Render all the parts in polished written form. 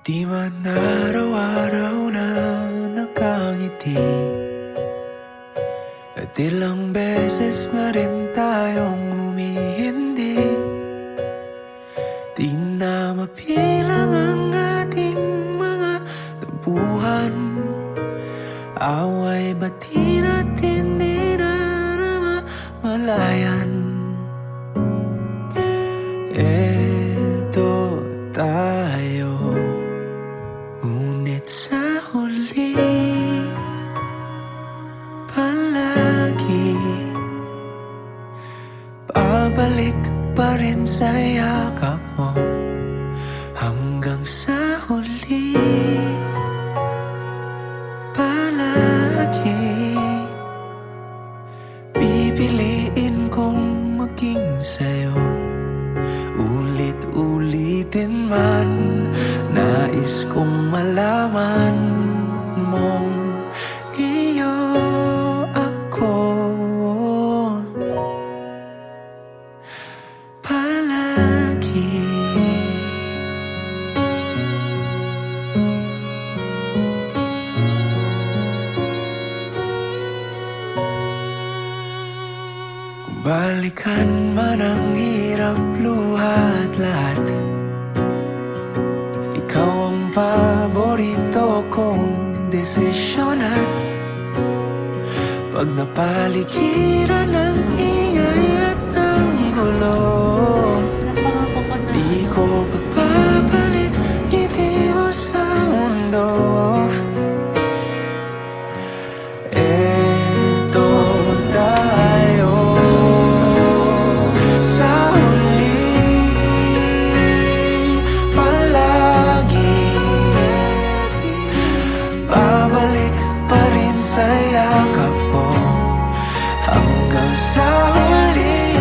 Di man araw-araw na nakangiti, at ilang beses na rin tayong humihindi. Di na mapilang ang ating mga tampuhan, away bati natin di na namamalayan. Eto tayo, ngunit sa huli palagi babalik pa rin sa yakap mo. Hanggang sa huli palagi pipiliin kong maging sa'yo. Ulit-ulitin man, nais kong malaman mong iyo ako palagi. Kung balikan man ang hirap, luha at lahat, ikaw ang paborito kong desisyon. At pag napaligiran ng ingay at ng gulo, di ko pagpapalit ngiti mo sa mundo. Eto tayo, sa huli palagi babalik pa rin sa yakap mo. Hanggang sa huli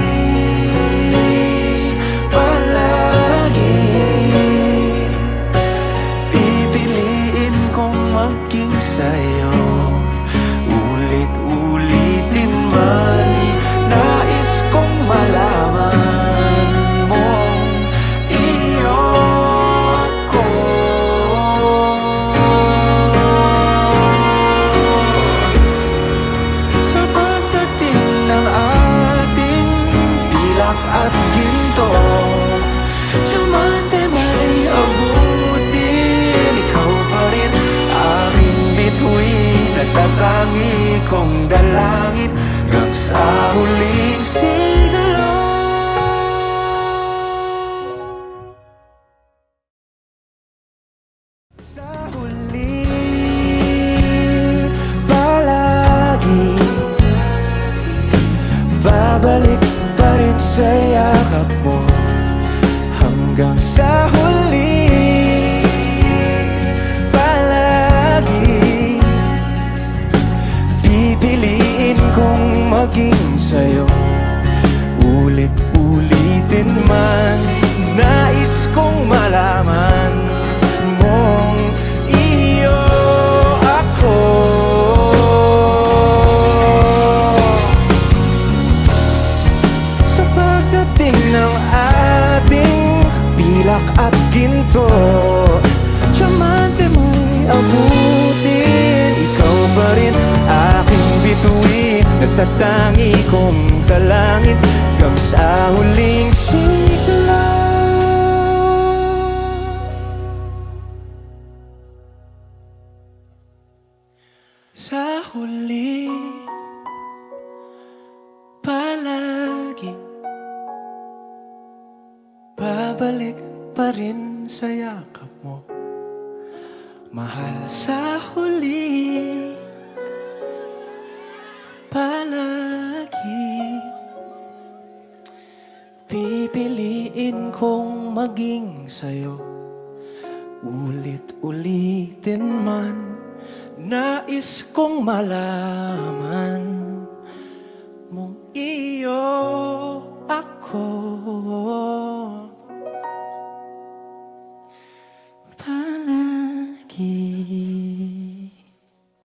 palagi pipiliin kong maging sa'yo. Ulit-ulitin man, nais kong malaman mong iyo ako. Sa pagdating ng ating pilak at ginto, diamante may abutin, ikaw pa rin aking bituin at tatangi kong dalangin hanggang sa huling siglo. Sa huli palagi babalik pa rin sa yakap mo. Hanggang sa huli palagi pipiliin kong maging sa'yo. Ulit-ulitin man, nais kong malaman mong iyo ako. Sa pagdating ng ating pilak at ginto, diamante mo'y abutin, ikaw pa rin aking bituin, nagtatangi kong dalangin hanggang sa huling siglo. Sa huli palagi babalik pa rin sa yakap mo. Mahal, sa huli palagi pipiliin kong maging sa'yo. Ulit-ulitin man, nais kong malaman mong iyo ako.